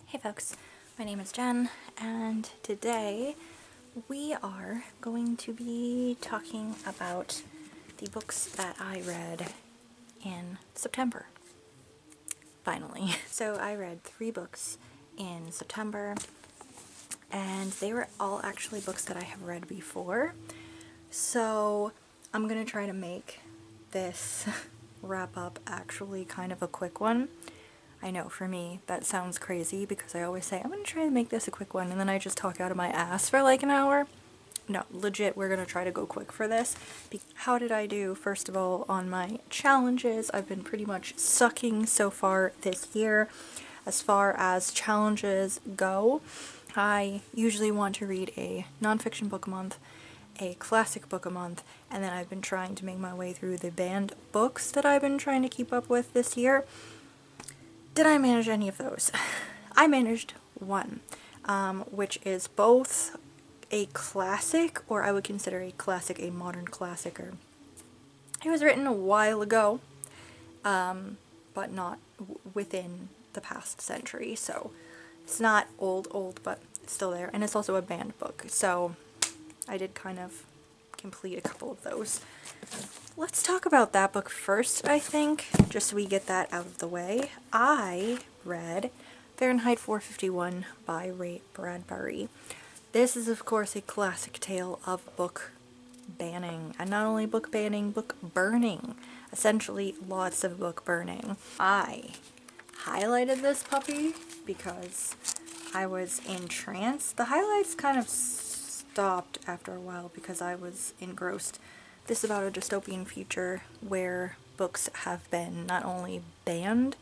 Hey folks, my name is Jen, and today we are going to be talking about the books that I read in September. Finally. So I read 3 books in September, and they were all actually books that I have read before. So I'm going to try to make this wrap up actually kind of a quick one. I know, for me, that sounds crazy because I always say, I'm gonna try to make this a quick one, and then I just talk out of my ass for like an hour. No, legit, we're gonna try to go quick for this. How did I do, first of all, on my challenges? I've been pretty much sucking so far this year. As far as challenges go, I usually want to read a nonfiction book a month, a classic book a month, and then I've been trying to make my way through the banned books that I've been trying to keep up with this year. Did I manage any of those? I managed one, which is both a classic, or I would consider a classic a modern classic. Or it was written a while ago, but not within the past century, so it's not old, but it's still there, and it's also a banned book, so I did kind of complete a couple of those. Let's talk about that book first, I think, just so we get that out of the way. I read Fahrenheit 451 by Ray Bradbury. This is, of course, a classic tale of book banning, and not only book banning, book burning. Essentially, lots of book burning. I highlighted this puppy because I was entranced. The highlights kind of stopped after a while because I was engrossed. This is about a dystopian future where books have been not only banned,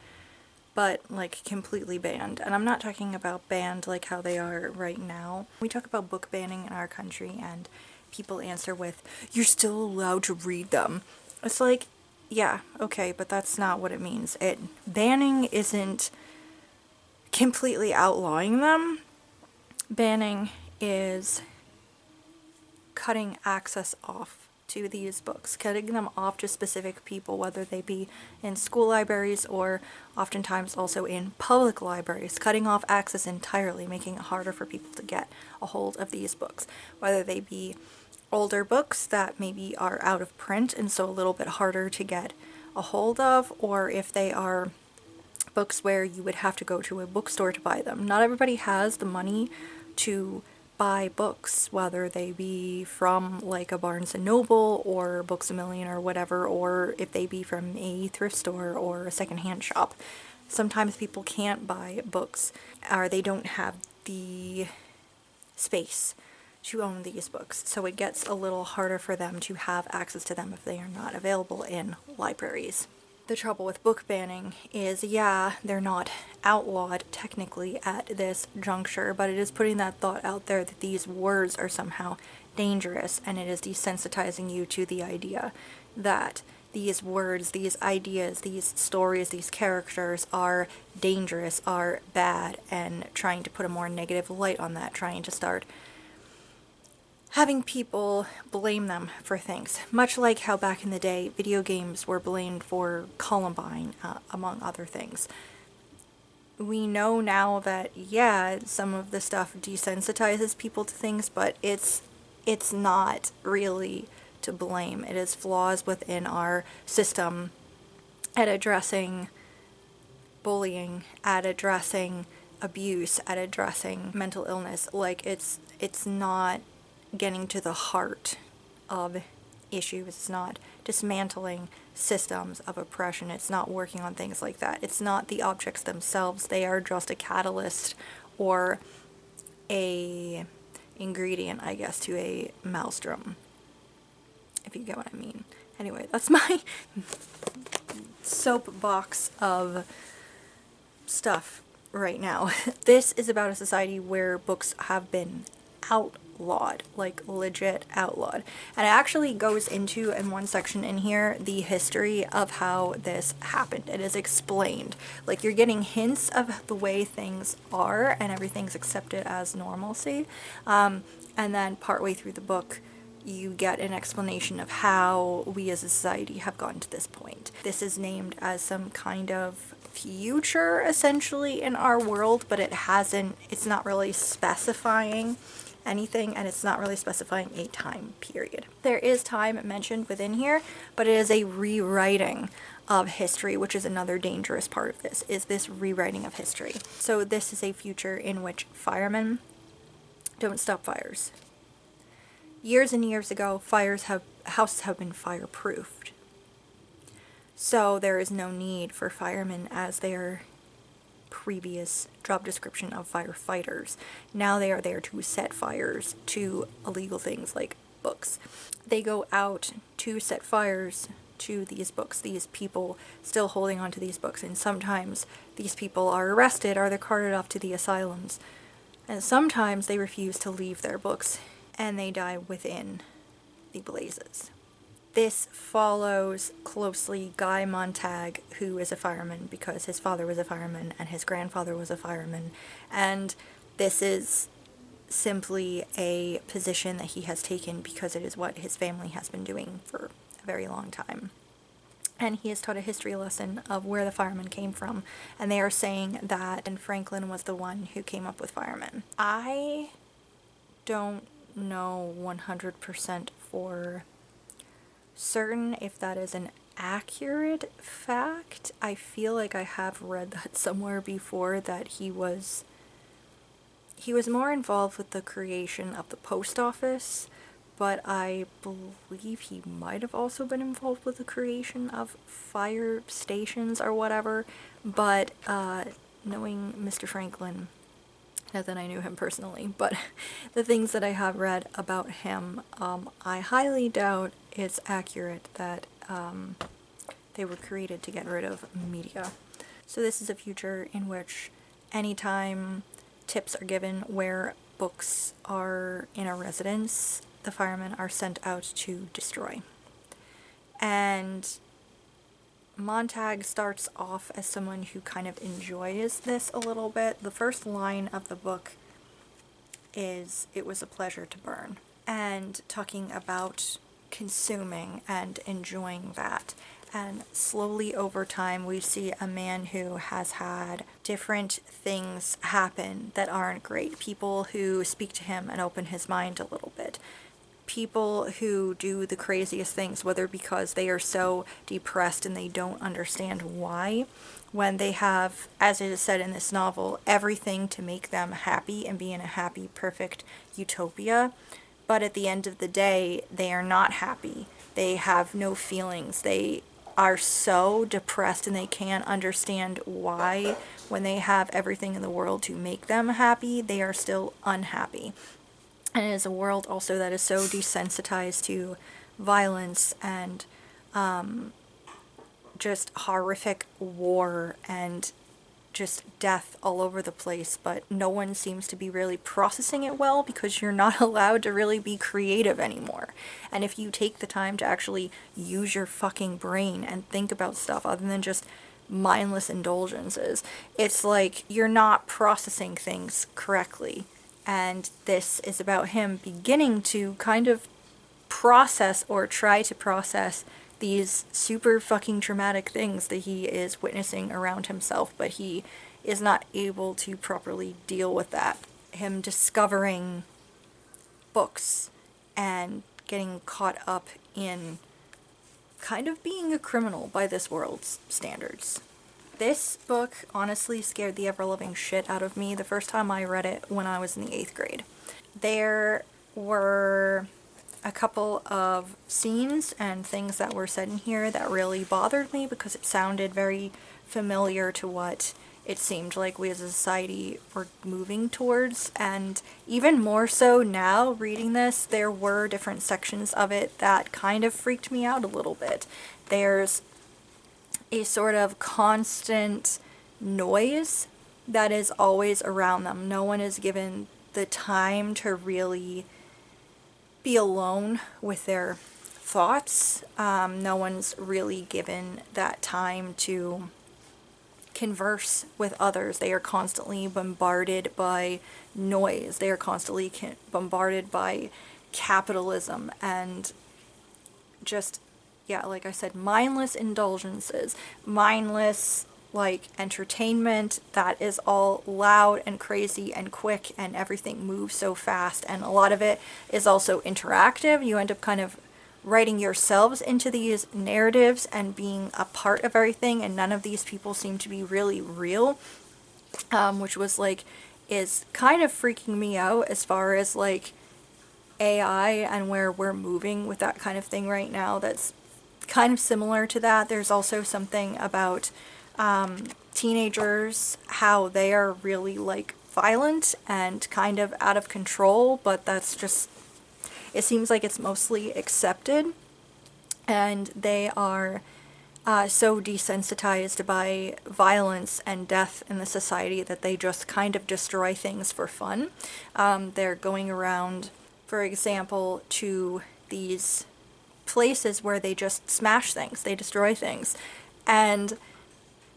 but like completely banned. And I'm not talking about banned like how they are right now. We talk about book banning in our country and people answer with, you're still allowed to read them. It's like, yeah, okay, but that's not what it means. Banning isn't completely outlawing them. Banning is cutting access off to these books, cutting them off to specific people, whether they be in school libraries or oftentimes also in public libraries, cutting off access entirely, making it harder for people to get a hold of these books, whether they be older books that maybe are out of print and so a little bit harder to get a hold of, or if they are books where you would have to go to a bookstore to buy them. Not everybody has the money to buy books, whether they be from like a Barnes & Noble or Books A Million or whatever, or if they be from a thrift store or a secondhand shop. Sometimes people can't buy books, or they don't have the space to own these books, so it gets a little harder for them to have access to them if they are not available in libraries. The trouble with book banning is, yeah, they're not outlawed technically at this juncture, but it is putting that thought out there that these words are somehow dangerous, and it is desensitizing you to the idea that these words, these ideas, these stories, these characters are dangerous, are bad, and trying to put a more negative light on that, trying to start having people blame them for things, much like how back in the day video games were blamed for Columbine, among other things. We know now that, yeah, some of the stuff desensitizes people to things, but it's not really to blame. It is flaws within our system at addressing bullying, at addressing abuse, at addressing mental illness. Like, it's not getting to the heart of issues. It's not dismantling systems of oppression. It's not working on things like that. It's not the objects themselves. They are just a catalyst or a ingredient, I guess, to a maelstrom, if you get what I mean. Anyway, that's my soapbox of stuff right now. This is about a society where books have been outlawed, like legit outlawed. And it actually goes into, in one section in here, the history of how this happened. It is explained. Like, you're getting hints of the way things are and everything's accepted as normalcy. And then partway through the book, you get an explanation of how we as a society have gotten to this point. This is named as some kind of future essentially in our world, but it's not really specifying anything, and it's not really specifying a time period. There is time mentioned within here, but it is a rewriting of history, which is another dangerous part of this, is this rewriting of history. So this is a future in which firemen don't stop fires. Years and years ago, houses have been fireproofed. So there is no need for firemen as their previous job description of firefighters. Now they are there to set fires to illegal things like books. They go out to set fires to these books, these people still holding on to these books, and sometimes these people are arrested or they're carted off to the asylums. And sometimes they refuse to leave their books and they die within the blazes. This follows closely Guy Montag, who is a fireman because his father was a fireman and his grandfather was a fireman, and this is simply a position that he has taken because it is what his family has been doing for a very long time. And he has taught a history lesson of where the firemen came from, and they are saying that Ben Franklin was the one who came up with firemen. I don't know 100% for certain if that is an accurate fact. I feel like I have read that somewhere before, that he was more involved with the creation of the post office, but I believe he might have also been involved with the creation of fire stations or whatever. But knowing Mr. Franklin, not that I knew him personally, but the things that I have read about him, I highly doubt it's accurate that they were created to get rid of media. So this is a future in which anytime tips are given where books are in a residence, the firemen are sent out to destroy. And Montag starts off as someone who kind of enjoys this a little bit. The first line of the book is, "It was a pleasure to burn," and talking about consuming and enjoying that. And slowly over time we see a man who has had different things happen that aren't great. People who speak to him and open his mind a little bit. People who do the craziest things, whether because they are so depressed and they don't understand why, when they have, as it is said in this novel, everything to make them happy and be in a happy, perfect utopia. But at the end of the day, they are not happy. They have no feelings. They are so depressed and they can't understand why, when they have everything in the world to make them happy, they are still unhappy. And it is a world also that is so desensitized to violence and just horrific war and just death all over the place, but no one seems to be really processing it well because you're not allowed to really be creative anymore. And if you take the time to actually use your fucking brain and think about stuff other than just mindless indulgences, it's like you're not processing things correctly. And this is about him beginning to kind of process or try to process these super fucking traumatic things that he is witnessing around himself, but he is not able to properly deal with that. Him discovering books and getting caught up in kind of being a criminal by this world's standards. This book honestly scared the ever-loving shit out of me the first time I read it when I was in the 8th grade. There were a couple of scenes and things that were said in here that really bothered me because it sounded very familiar to what it seemed like we as a society were moving towards. And even more so now, reading this, there were different sections of it that kind of freaked me out a little bit. There's a sort of constant noise that is always around them. No one is given the time to really be alone with their thoughts. No one's really given that time to converse with others. They are constantly bombarded by noise. They are constantly bombarded by capitalism and just, yeah, like I said, mindless indulgences, mindless, like entertainment that is all loud and crazy and quick, and everything moves so fast, and a lot of it is also interactive. You end up kind of writing yourselves into these narratives and being a part of everything, and none of these people seem to be really real, which was like, is kind of freaking me out as far as like AI and where we're moving with that kind of thing right now. That's kind of similar to that. There's also something about teenagers, how they are really like violent and kind of out of control, but that's just, it seems like it's mostly accepted, and they are so desensitized by violence and death in the society that they just kind of destroy things for fun. They're going around, for example, to these places where they just smash things, they destroy things. And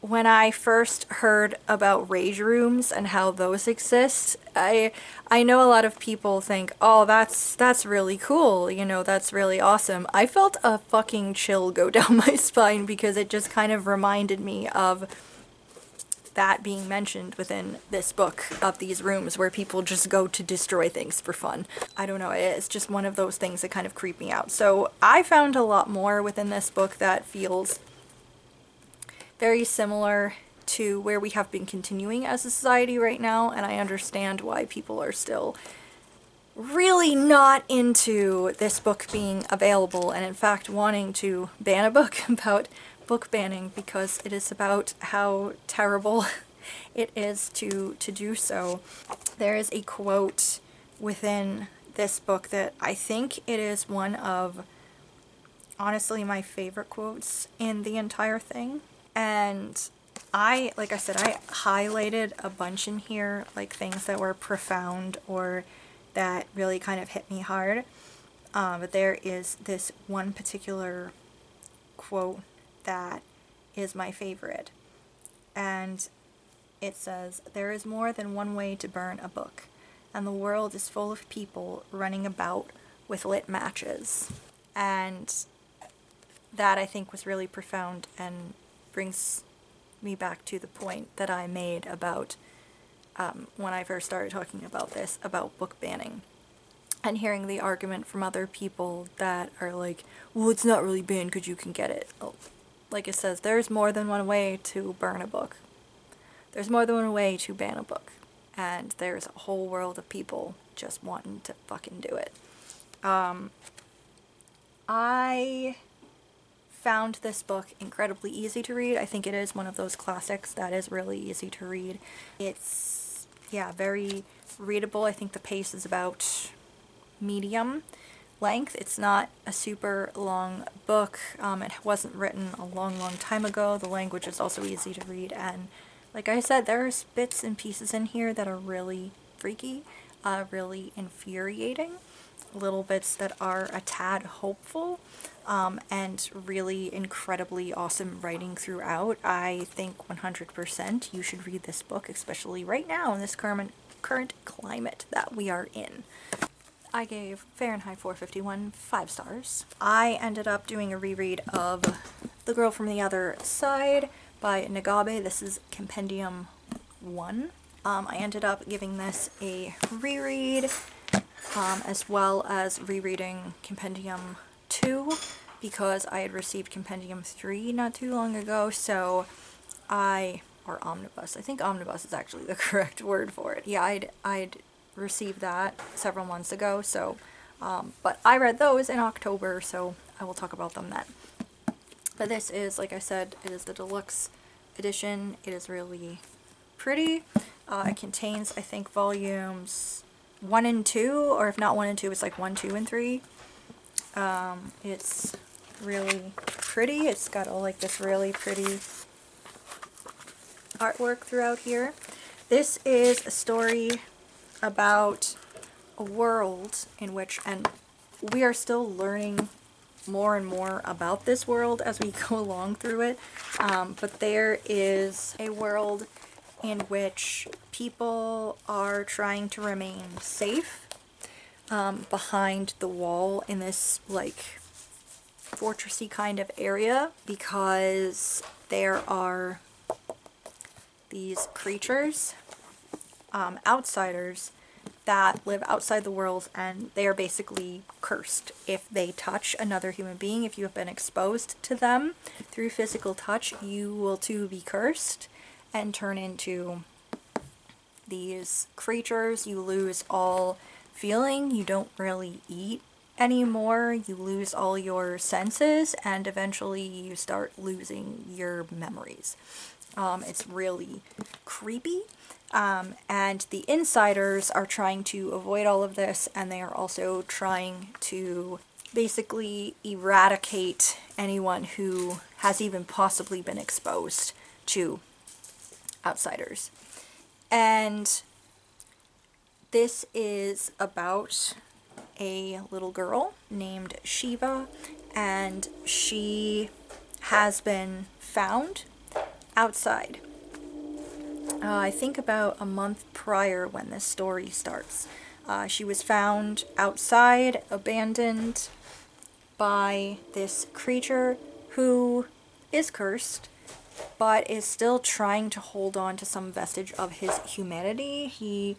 when I first heard about rage rooms and how those exist, I know a lot of people think, oh, that's really cool, you know, that's really awesome. I felt a fucking chill go down my spine because it just kind of reminded me of that being mentioned within this book, of these rooms where people just go to destroy things for fun. I don't know, it's just one of those things that kind of creep me out. So I found a lot more within this book that feels very similar to where we have been continuing as a society right now, and I understand why people are still really not into this book being available, and in fact wanting to ban a book about book banning, because it is about how terrible it is to do so. There is a quote within this book that I think it is one of, honestly, my favorite quotes in the entire thing. And like I said, I highlighted a bunch in here, like things that were profound or that really kind of hit me hard. But there is this one particular quote that is my favorite. And it says, "There is more than one way to burn a book, and the world is full of people running about with lit matches." And that, I think, was really profound and brings me back to the point that I made about when I first started talking about this, about book banning, and hearing the argument from other people that are like, well, it's not really banned because you can get it. Oh, like it says, there's more than one way to burn a book. There's more than one way to ban a book. And there's a whole world of people just wanting to fucking do it. I found this book incredibly easy to read. I think it is one of those classics that is really easy to read. It's, yeah, very readable. I think the pace is about medium length. It's not a super long book. It wasn't written a long time ago. The language is also easy to read, and like I said, there's bits and pieces in here that are really freaky, really infuriating, little bits that are a tad hopeful, and really incredibly awesome writing throughout. I think 100% you should read this book, especially right now in this current climate that we are in. I gave Fahrenheit 451 5 stars. I ended up doing a reread of The Girl from the Other Side by Nagabe. This is Compendium 1. I ended up giving this a reread, as well as rereading Compendium 2, because I had received Compendium 3 not too long ago, so or Omnibus. I think Omnibus is actually the correct word for it. Yeah, I'd received that several months ago, so, but I read those in October, so I will talk about them then. But this is, like I said, it is the deluxe edition. It is really pretty. It contains, I think, volumes 1 and 2, or if not 1 and 2, it's like 1, 2, and 3. It's really pretty. It's got all like this really pretty artwork throughout here. This is a story about a world in which, and we are still learning more and more about this world as we go along through it, but there is a world in which people are trying to remain safe behind the wall in this like fortressy kind of area, because there are these creatures, outsiders, that live outside the world, and they are basically cursed. If they touch another human being, if you have been exposed to them through physical touch, you will too be cursed and turn into these creatures. You lose all feeling, you don't really eat anymore, you lose all your senses, and eventually you start losing your memories. It's really creepy. And the insiders are trying to avoid all of this, and they are also trying to basically eradicate anyone who has even possibly been exposed to outsiders. And this is about a little girl named Shiva, and she has been found outside. I think about a month prior when this story starts. She was found outside, abandoned by this creature who is cursed, but is still trying to hold on to some vestige of his humanity. He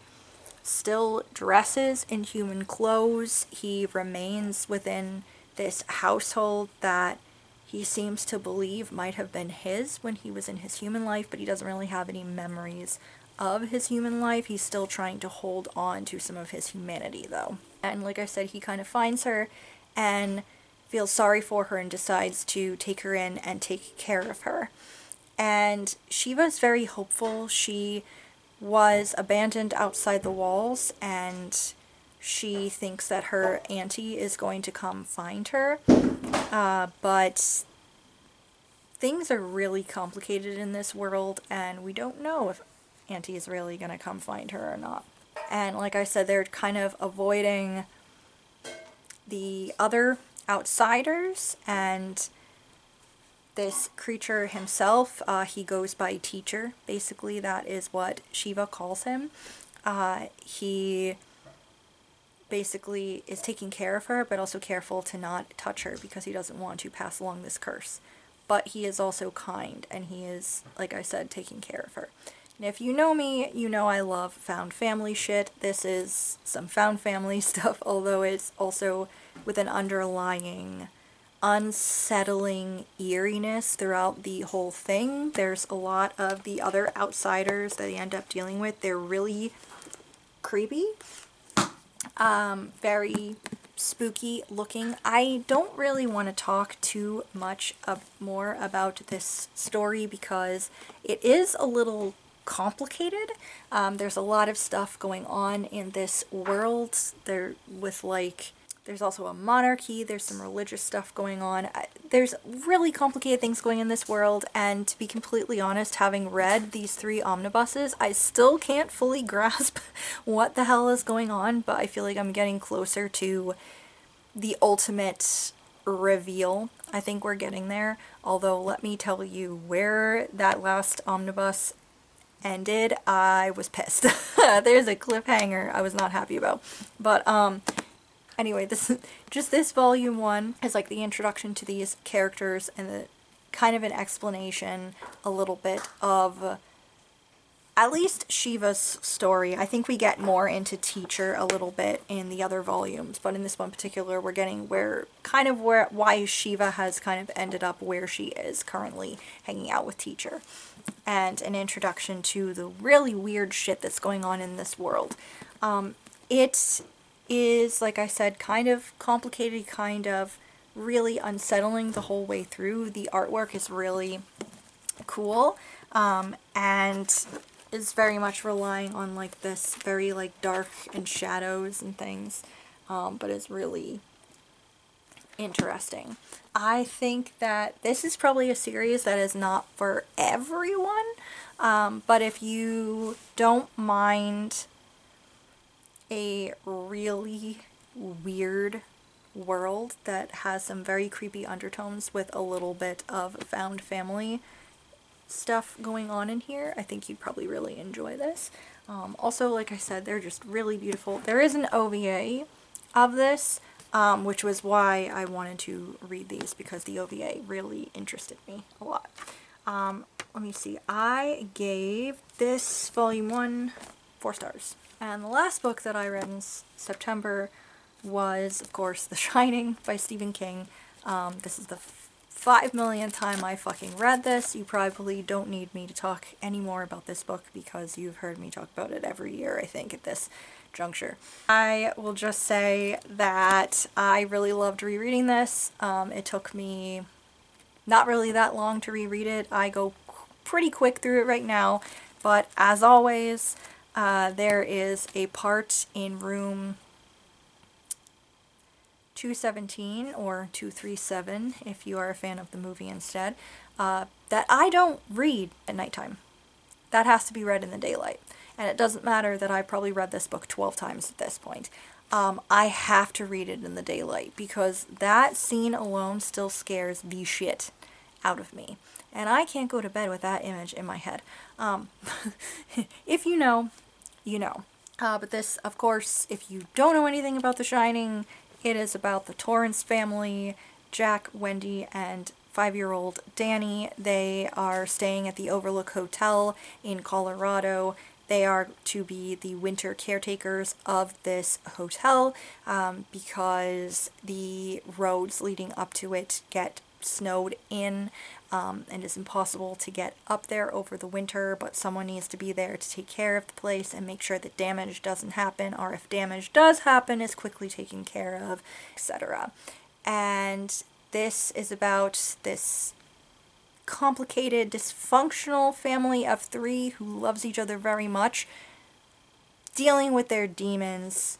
still dresses in human clothes. He remains within this household that he seems to believe might have been his when he was in his human life, but he doesn't really have any memories of his human life. He's still trying to hold on to some of his humanity, though. And like I said, he kind of finds her and feels sorry for her and decides to take her in and take care of her. And Shiva's very hopeful. She was abandoned outside the walls, and she thinks that her auntie is going to come find her, but things are really complicated in this world, and we don't know if auntie is really going to come find her or not. And like I said, they're kind of avoiding the other outsiders, and this creature himself, he goes by Teacher. Basically, that is what Shiva calls him. He basically is taking care of her, but also careful to not touch her because he doesn't want to pass along this curse. But he is also kind, and he is, like I said, taking care of her. And if you know me, you know I love found family shit. This is some found family stuff, although it's also with an underlying unsettling eeriness throughout the whole thing. There's a lot of the other outsiders that you end up dealing with. They're really creepy, very spooky looking. I don't really want to talk too much more about this story because it is a little complicated. There's a lot of stuff going on in this world. There's also a monarchy, there's some religious stuff going on. There's really complicated things going in this world, and to be completely honest, having read these 3 omnibuses, I still can't fully grasp what the hell is going on, but I feel like I'm getting closer to the ultimate reveal. I think we're getting there, although let me tell you, where that last omnibus ended, I was pissed. There's a cliffhanger I was not happy about. But, anyway, this volume 1 is like the introduction to these characters and the kind of an explanation a little bit of at least Shiva's story. I think we get more into Teacher a little bit in the other volumes, but in this one particular we're getting why Shiva has kind of ended up where she is currently, hanging out with Teacher, and an introduction to the really weird shit that's going on in this world. It is, like I said, kind of complicated, kind of really unsettling the whole way through. The artwork is really cool, and is very much relying on like this very like dark and shadows and things, but it's really interesting. I think that this is probably a series that is not for everyone, but if you don't mind a really weird world that has some very creepy undertones with a little bit of found family stuff going on in here, I think you'd probably really enjoy this. Also, like I said, they're just really beautiful. There is an OVA of this, which was why I wanted to read these, because the OVA really interested me a lot. let me see, I gave this volume 1 4 stars. And the last book that I read in September was, of course, The Shining by Stephen King. This is the 5 millionth time I fucking read this. You probably don't need me to talk any more about this book because you've heard me talk about it every year, I think, at this juncture. I will just say that I really loved rereading this. It took me not really that long to reread it. I go pretty quick through it right now, but as always, there is a part in room 217 or 237 if you are a fan of the movie instead, that I don't read at nighttime. That has to be read in the daylight. And it doesn't matter that I probably read this book 12 times at this point. I have to read it in the daylight because that scene alone still scares the shit out of me. And I can't go to bed with that image in my head. If you know, you know. But this, of course, if you don't know anything about The Shining, it is about the Torrance family, Jack, Wendy, and 5-year-old Danny. They are staying at the Overlook Hotel in Colorado. They are to be the winter caretakers of this hotel because the roads leading up to it get snowed in and it's impossible to get up there over the winter, but someone needs to be there to take care of the place and make sure that damage doesn't happen, or if damage does happen, is quickly taken care of, etc. And this is about this complicated, dysfunctional family of 3 who loves each other very much, dealing with their demons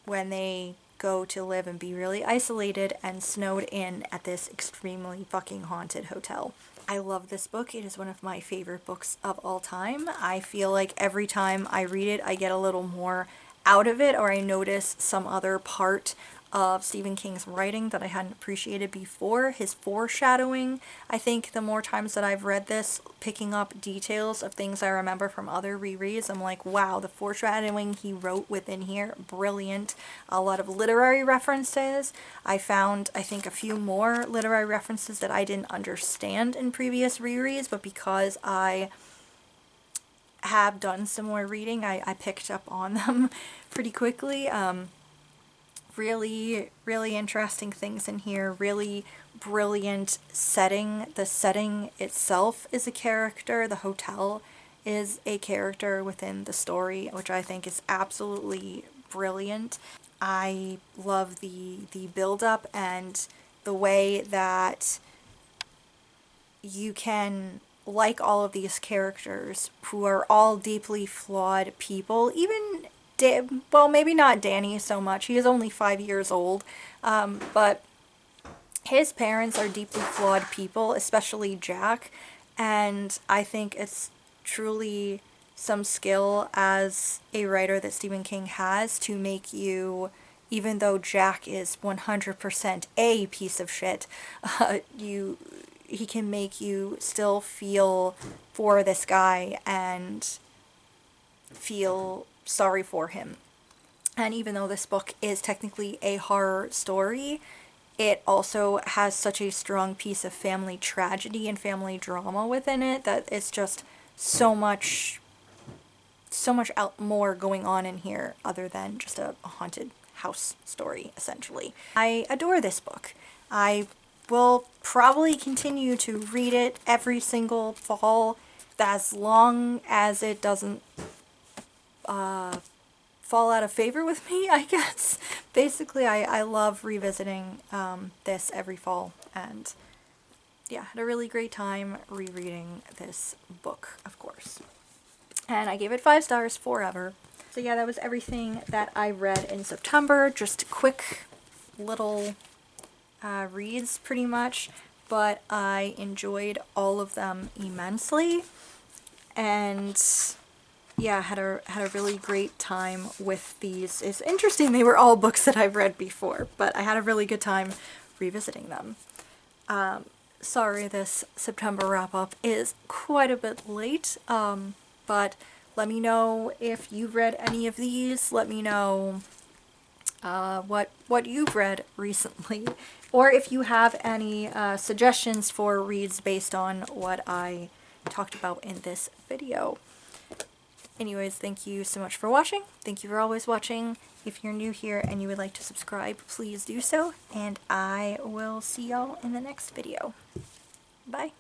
when they go to live and be really isolated and snowed in at this extremely fucking haunted hotel. I love this book. It is one of my favorite books of all time. I feel like every time I read it, I get a little more out of it, or I notice some other part of Stephen King's writing that I hadn't appreciated before. His foreshadowing, I think the more times that I've read this, picking up details of things I remember from other rereads, I'm like, wow, the foreshadowing he wrote within here, brilliant. A lot of literary references. I found, I think, a few more literary references that I didn't understand in previous rereads, but because I have done some more reading, I picked up on them pretty quickly. Really, really interesting things in here. Really brilliant setting. The setting itself is a character. The hotel is a character within the story, which I think is absolutely brilliant. I love the build-up and the way that you can like all of these characters who are all deeply flawed people. Even well, maybe not Danny so much. He is only 5 years old, but his parents are deeply flawed people, especially Jack, and I think it's truly some skill as a writer that Stephen King has to make you, even though Jack is 100% a piece of shit, he can make you still feel for this guy and feel sorry for him. And even though this book is technically a horror story, it also has such a strong piece of family tragedy and family drama within it that it's just so much more going on in here other than just a haunted house story, essentially. I adore this book. I will probably continue to read it every single fall as long as it doesn't fall out of favor with me, I guess. Basically, I love revisiting this every fall, and yeah, had a really great time rereading this book, of course. And I gave it 5 stars forever. So yeah, that was everything that I read in September. Just quick little reads, pretty much, but I enjoyed all of them immensely, and yeah, had a really great time with these. It's interesting, they were all books that I've read before, but I had a really good time revisiting them. Sorry this September wrap-up is quite a bit late, but let me know if you've read any of these. Let me know what you've read recently, or if you have any suggestions for reads based on what I talked about in this video. Anyways, thank you so much for watching. Thank you for always watching. If you're new here and you would like to subscribe, please do so, and I will see y'all in the next video. Bye!